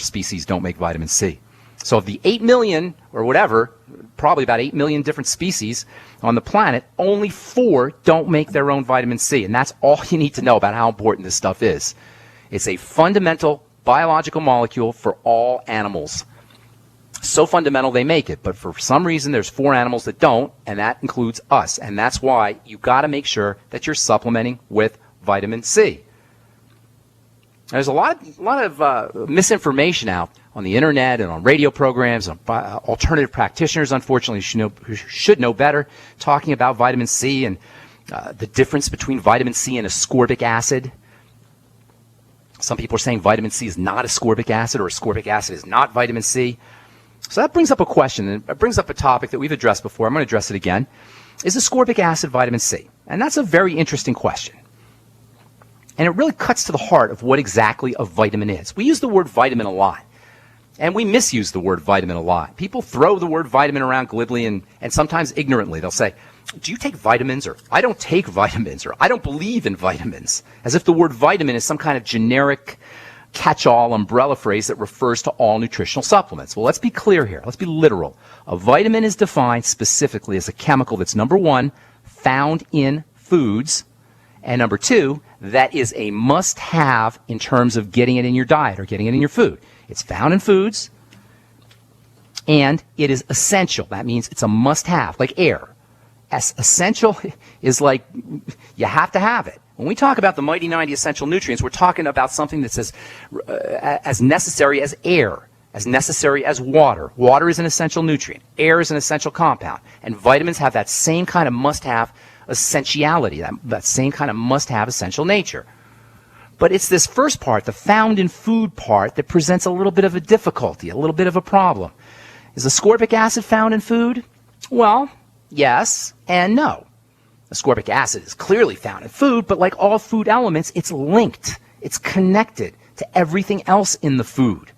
species don't make vitamin C. So of the 8 million or whatever, probably about 8 million different species on the planet, only 4 don't make their own vitamin C. And that's all you need to know about how important this stuff is. It's a fundamental biological molecule for all animals. So fundamental they make it, but for some reason there's 4 animals that don't, and that includes us. And that's why you've got to make sure that you're supplementing with vitamin C. There's a lot of misinformation out on the internet and on radio programs, and alternative practitioners, unfortunately, who should know better, talking about vitamin C and the difference between vitamin C and ascorbic acid. Some people are saying vitamin C is not ascorbic acid, or ascorbic acid is not vitamin C. So that brings up a question, and it brings up a topic that we've addressed before. I'm going to address it again. Is ascorbic acid vitamin C? And that's a very interesting question. And it really cuts to the heart of what exactly a vitamin is. We use the word vitamin a lot, and we misuse the word vitamin a lot. People throw the word vitamin around glibly and sometimes ignorantly. They'll say, do you take vitamins? Or I don't take vitamins, or I don't believe in vitamins, as if the word vitamin is some kind of generic catch-all umbrella phrase that refers to all nutritional supplements. Well, let's be clear here. Let's be literal. A vitamin is defined specifically as a chemical that's, number 1, found in foods, and number 2, that is a must-have in terms of getting it in your diet or getting it in your food. It's found in foods, and it is essential. That means it's a must-have, like air. Essential is like you have to have it. When we talk about the mighty 90 essential nutrients, we're talking about something that's as necessary as air, as necessary as water. Water is an essential nutrient. Air is an essential compound. And vitamins have that same kind of must-have essentiality, that same kind of must-have essential nature. But it's this first part, the found in food part, that presents a little bit of a difficulty, a little bit of a problem. Is ascorbic acid found in food? Well, yes and no. Ascorbic acid is clearly found in food, but like all food elements, it's linked. It's connected to everything else in the food.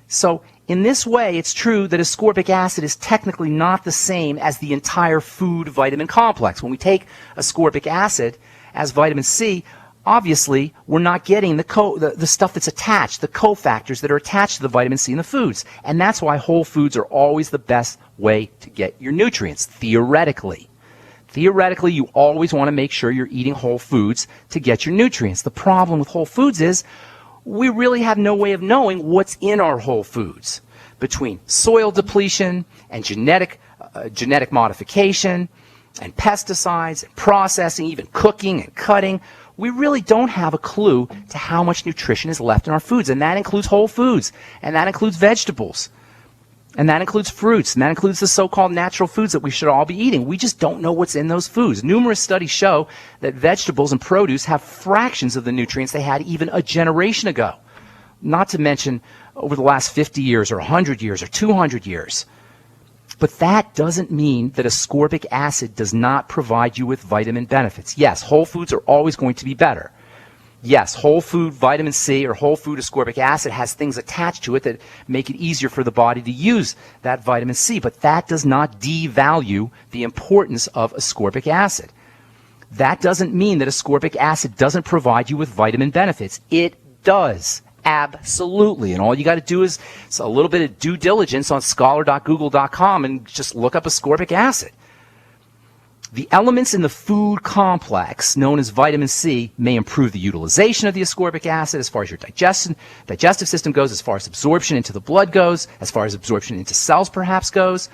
So in this way, it's true that ascorbic acid is technically not the same as the entire food vitamin complex. When we take ascorbic acid as vitamin C, obviously we're not getting the stuff that's attached, the cofactors that are attached to the vitamin C in the foods. And that's why whole foods are always the best way to get your nutrients, theoretically. Theoretically, you always want to make sure you're eating whole foods to get your nutrients. The problem with whole foods is we really have no way of knowing what's in our whole foods. Between soil depletion and genetic modification and pesticides and processing, even cooking and cutting, we really don't have a clue to how much nutrition is left in our foods. And that includes whole foods, and that includes vegetables, and that includes fruits, and that includes the so-called natural foods that we should all be eating. We just don't know what's in those foods. Numerous studies show that vegetables and produce have fractions of the nutrients they had even a generation ago. Not to mention over the last 50 years or 100 years or 200 years. But that doesn't mean that ascorbic acid does not provide you with vitamin benefits. Yes, whole foods are always going to be better. Yes, whole food vitamin C or whole food ascorbic acid has things attached to it that make it easier for the body to use that vitamin C, but that does not devalue the importance of ascorbic acid. That doesn't mean that ascorbic acid doesn't provide you with vitamin benefits. It does, absolutely. And all you got to do is a little bit of due diligence on scholar.google.com and just look up ascorbic acid. The elements in the food complex, known as vitamin C, may improve the utilization of the ascorbic acid as far as your digestive system goes, as far as absorption into the blood goes, as far as absorption into cells perhaps goes.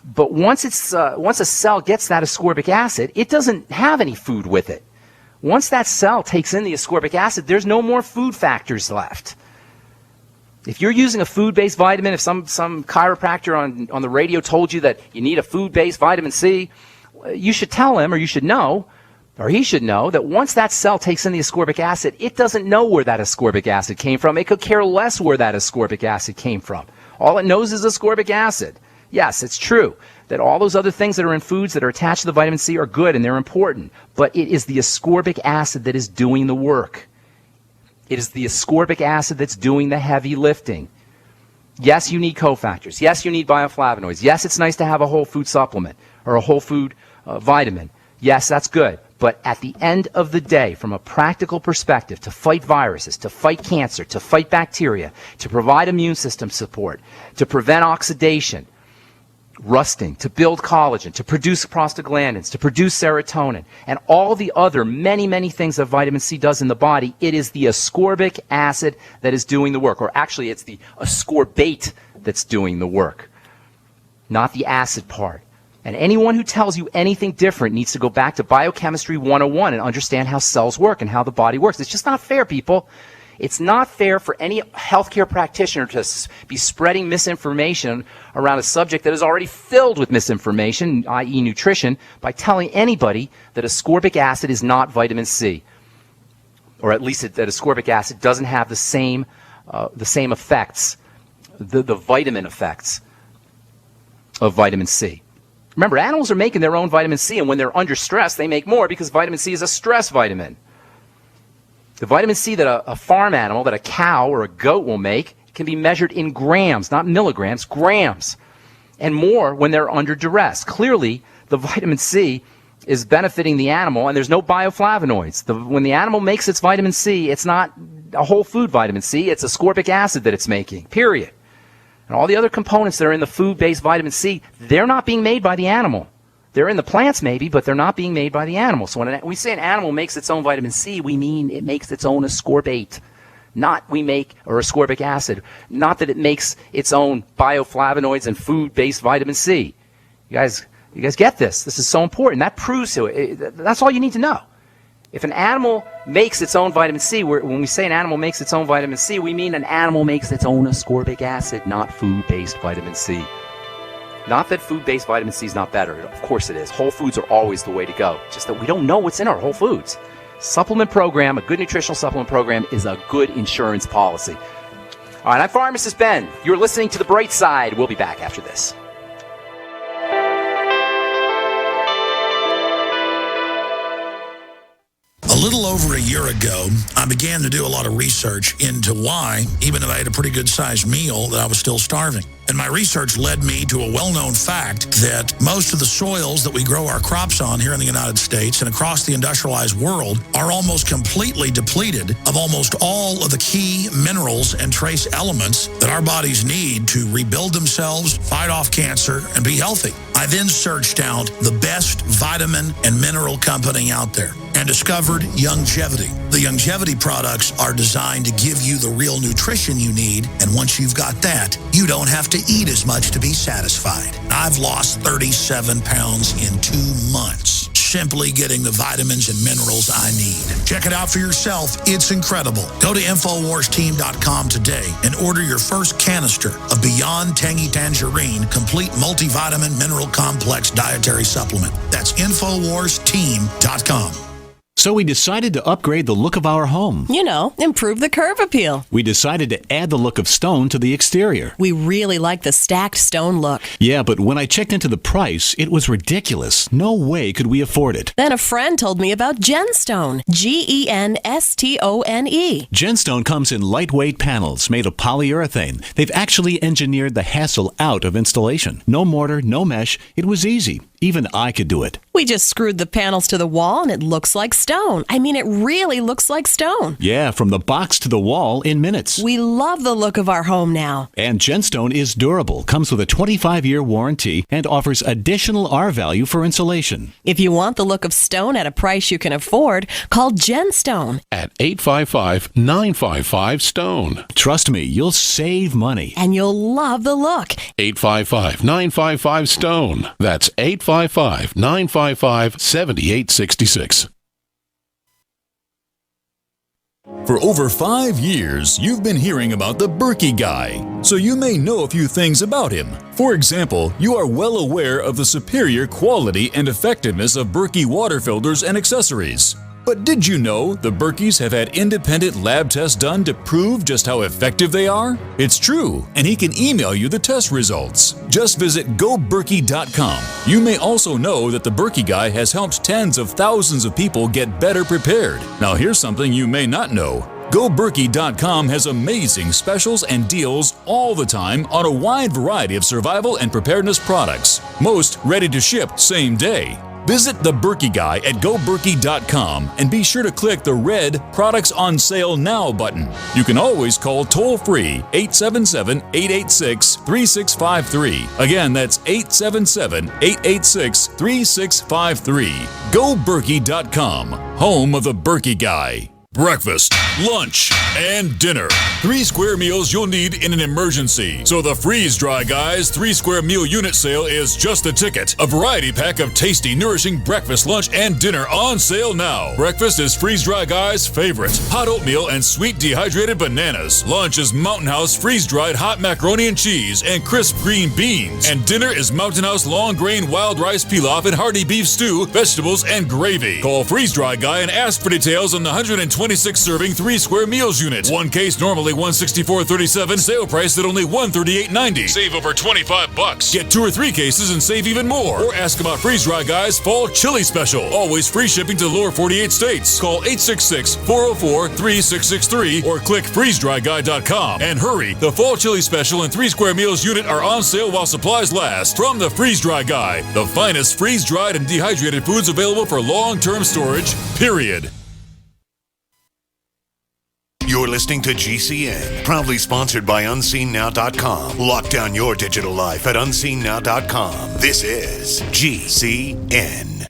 But once a cell gets that ascorbic acid, it doesn't have any food with it. Once that cell takes in the ascorbic acid, there's no more food factors left. If you're using a food-based vitamin, if some chiropractor on the radio told you that you need a food-based vitamin C, you should tell him, or you should know, or he should know, that once that cell takes in the ascorbic acid, it doesn't know where that ascorbic acid came from. It could care less where that ascorbic acid came from. All it knows is ascorbic acid. Yes, it's true that all those other things that are in foods that are attached to the vitamin C are good and they're important, but it is the ascorbic acid that is doing the work. It is the ascorbic acid that's doing the heavy lifting. Yes, you need cofactors. Yes, you need bioflavonoids. Yes, it's nice to have a whole food supplement or a whole food vitamin. Yes, that's good. But at the end of the day, from a practical perspective, to fight viruses, to fight cancer, to fight bacteria, to provide immune system support, to prevent oxidation, rusting, to build collagen, to produce prostaglandins, to produce serotonin, and all the other many, many things that vitamin C does in the body, it is the ascorbic acid that is doing the work. Or actually, it's the ascorbate that's doing the work, not the acid part. And anyone who tells you anything different needs to go back to Biochemistry 101 and understand how cells work and how the body works. It's just not fair, people. It's not fair for any healthcare practitioner to be spreading misinformation around a subject that is already filled with misinformation, i.e. nutrition, by telling anybody that ascorbic acid is not vitamin C. Or at least that ascorbic acid doesn't have the same effects, the vitamin effects of vitamin C. Remember, animals are making their own vitamin C, and when they're under stress, they make more because vitamin C is a stress vitamin. The vitamin C that a farm animal, that a cow or a goat will make, can be measured in grams, not milligrams, grams, and more when they're under duress. Clearly, the vitamin C is benefiting the animal, and there's no bioflavonoids. When the animal makes its vitamin C, it's not a whole food vitamin C, it's ascorbic acid that it's making, period. And all the other components that are in the food-based vitamin C, they're not being made by the animal. They're in the plants maybe, but they're not being made by the animal. So when we say an animal makes its own vitamin C, we mean it makes its own ascorbate, or ascorbic acid. Not that it makes its own bioflavonoids and food-based vitamin C. You guys get this. This is so important. That proves to it. That's all you need to know. If an animal makes its own vitamin C, when we say an animal makes its own vitamin C, we mean an animal makes its own ascorbic acid, not food-based vitamin C. Not that food-based vitamin C is not better. Of course it is. Whole foods are always the way to go. Just that we don't know what's in our whole foods. Supplement program, a good nutritional supplement program, is a good insurance policy. All right, I'm Pharmacist Ben. You're listening to The Bright Side. We'll be back after this. A little over a year ago, I began to do a lot of research into why, even if I had a pretty good-sized meal, that I was still starving. And my research led me to a well-known fact that most of the soils that we grow our crops on here in the United States and across the industrialized world are almost completely depleted of almost all of the key minerals and trace elements that our bodies need to rebuild themselves, fight off cancer, and be healthy. I then searched out the best vitamin and mineral company out there and discovered Youngevity. The Youngevity products are designed to give you the real nutrition you need, and once you've got that, you don't have to eat as much to be satisfied. I've lost 37 pounds in 2 months, simply getting the vitamins and minerals I need. Check it out for yourself. It's incredible. Go to InfoWarsTeam.com today and order your first canister of Beyond Tangy Tangerine Complete Multivitamin Mineral Complex Dietary Supplement. That's InfoWarsTeam.com. So we decided to upgrade the look of our home. You know, improve the curb appeal. We decided to add the look of stone to the exterior. We really like the stacked stone look. Yeah, but when I checked into the price, it was ridiculous. No way could we afford it. Then a friend told me about Genstone. Genstone. Genstone comes in lightweight panels made of polyurethane. They've actually engineered the hassle out of installation. No mortar, no mesh. It was easy. Even I could do it. We just screwed the panels to the wall and it looks like stone. I mean, it really looks like stone. Yeah, from the box to the wall in minutes. We love the look of our home now. And Genstone is durable, comes with a 25-year warranty, and offers additional R-value for insulation. If you want the look of stone at a price you can afford, call Genstone at 855-955-STONE. Trust me, you'll save money. And you'll love the look. 855-955-STONE. That's 855-955-7866. For over 5 years, you've been hearing about the Berkey guy, so you may know a few things about him. For example, you are well aware of the superior quality and effectiveness of Berkey water filters and accessories. But did you know the Berkeys have had independent lab tests done to prove just how effective they are? It's true, and he can email you the test results. Just visit GoBerkey.com. You may also know that the Berkey guy has helped tens of thousands of people get better prepared. Now here's something you may not know. GoBerkey.com has amazing specials and deals all the time on a wide variety of survival and preparedness products, most ready to ship same day. Visit The Berkey Guy at GoBerkey.com and be sure to click the red Products on Sale Now button. You can always call toll-free 877-886-3653. Again, that's 877-886-3653. GoBerkey.com, home of The Berkey Guy. Breakfast, lunch, and dinner. 3 square meals you'll need in an emergency. So the Freeze Dry Guy's 3 square meal unit sale is just the ticket. A variety pack of tasty, nourishing breakfast, lunch, and dinner on sale now. Breakfast is Freeze Dry Guy's favorite. Hot oatmeal and sweet dehydrated bananas. Lunch is Mountain House freeze-dried hot macaroni and cheese and crisp green beans. And dinner is Mountain House long grain wild rice pilaf and hearty beef stew, vegetables, and gravy. Call Freeze Dry Guy and ask for details on the 126 serving 3 square meals unit. One case normally $164.37. Sale price at only $138.90. Save over $25. Get 2 or 3 cases and save even more. Or ask about Freeze Dry Guy's Fall Chili Special. Always free shipping to the lower 48 states. Call 866-404-3663 or click freezedryguy.com. And hurry, the Fall Chili Special and 3 square meals unit are on sale while supplies last. From the Freeze Dry Guy, the finest freeze-dried and dehydrated foods available for long-term storage, period. You're listening to GCN, proudly sponsored by UnseenNow.com. Lock down your digital life at UnseenNow.com. This is GCN.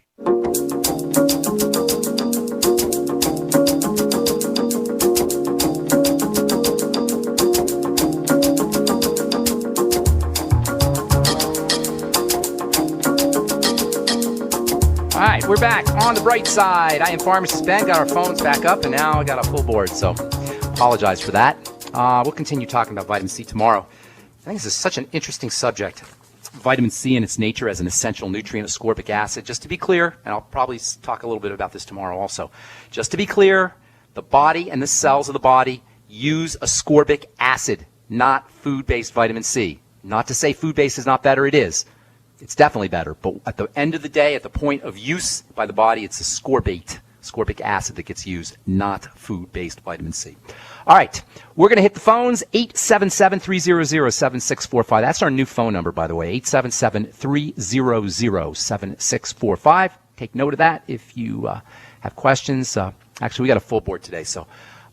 All right, we're back on the bright side. I am Pharmacist Ben. Got our phones back up, and now I got a full board, so apologize for that. We'll continue talking about vitamin C tomorrow. I think this is such an interesting subject. Vitamin C and its nature as an essential nutrient, ascorbic acid. Just to be clear, and I'll probably talk a little bit about this tomorrow also. Just to be clear, the body and the cells of the body use ascorbic acid, not food-based vitamin C. Not to say food-based is not better, it is. It's definitely better, but at the end of the day, at the point of use by the body, it's ascorbic acid that gets used, not food-based vitamin C. All right, we're going to hit the phones, 877-300-7645. That's our new phone number, by the way, 877-300-7645. Take note of that if you have questions. Actually, we got a full board today, so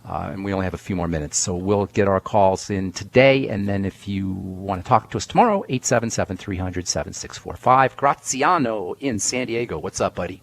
and we only have a few more minutes. So we'll get our calls in today, and then if you want to talk to us tomorrow, 877-300-7645. Graziano in San Diego. What's up, buddy?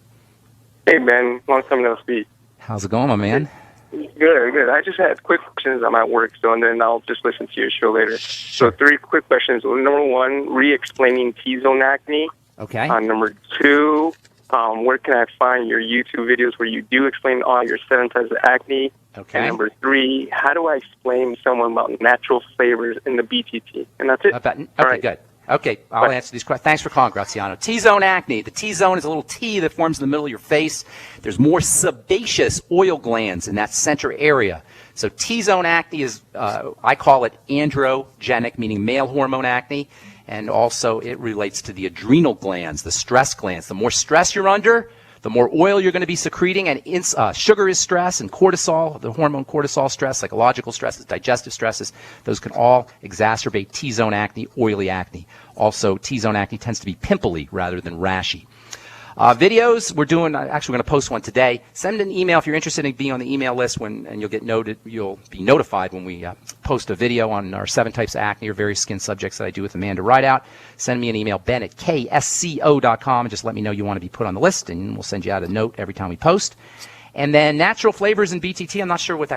Hey, Ben. Long time no speak. How's it going, my man? Good. I just had quick questions. I'm at work, so and then I'll just listen to your show later. So 3 quick questions. Number 1, re-explaining T-zone acne. Okay. Number 2, where can I find your YouTube videos where you do explain all your 7 types of acne? Okay. And number 3, how do I explain to someone about natural flavors in the BTT? And that's it. Okay, right. Good. Okay, I'll answer these questions. Thanks for calling, Graziano. T-zone acne. The T-zone is a little T that forms in the middle of your face. There's more sebaceous oil glands in that center area. So T-zone acne is, I call it androgenic, meaning male hormone acne. And also it relates to the adrenal glands, the stress glands. The more stress you're under, the more oil you're going to be secreting, and sugar is stress, and cortisol, the hormone cortisol stress, psychological stresses, digestive stresses, those can all exacerbate T-zone acne, oily acne. Also, T-zone acne tends to be pimply rather than rashy. Videos, we're doing, actually we're going to post one today. Send an email if you're interested in being on the email list, and you'll be notified when we post a video on our 7 types of acne or various skin subjects that I do with Amanda Rideout. Send me an email, ben@ksco.com, and just let me know you want to be put on the list, and we'll send you out a note every time we post. And then natural flavors in BTT, I'm not sure what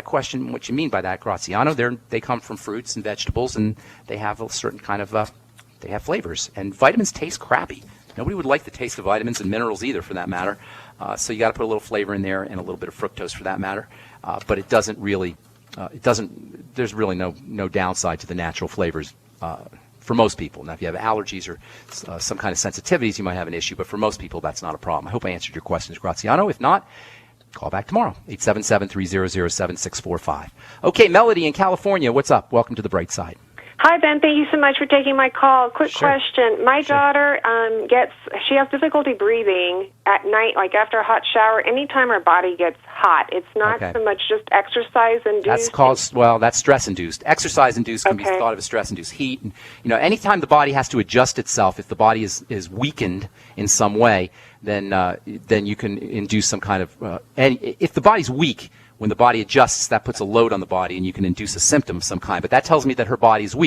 you mean by that, Graziano. They come from fruits and vegetables, and they have a certain kind of, they have flavors. And vitamins taste crappy. Nobody would like the taste of vitamins and minerals either, for that matter. So you got to put a little flavor in there and a little bit of fructose for that matter. But it doesn't really, there's really no downside to the natural flavors for most people. Now, if you have allergies or some kind of sensitivities, you might have an issue. But for most people, that's not a problem. I hope I answered your questions, Graziano. If not, call back tomorrow, 877-300-7645. Okay, Melody in California, what's up? Welcome to the bright side. Hi, Ben. Thank you so much for taking my call. Quick question. My daughter she has difficulty breathing at night, like after a hot shower. Anytime her body gets hot, it's not so much just exercise-induced. That's stress-induced. Exercise-induced can be thought of as stress-induced heat. And, anytime the body has to adjust itself, if the body is weakened in some way, then you can induce some kind of. And if the body's weak, when the body adjusts, that puts a load on the body, and you can induce a symptom of some kind. But that tells me that her body is weak.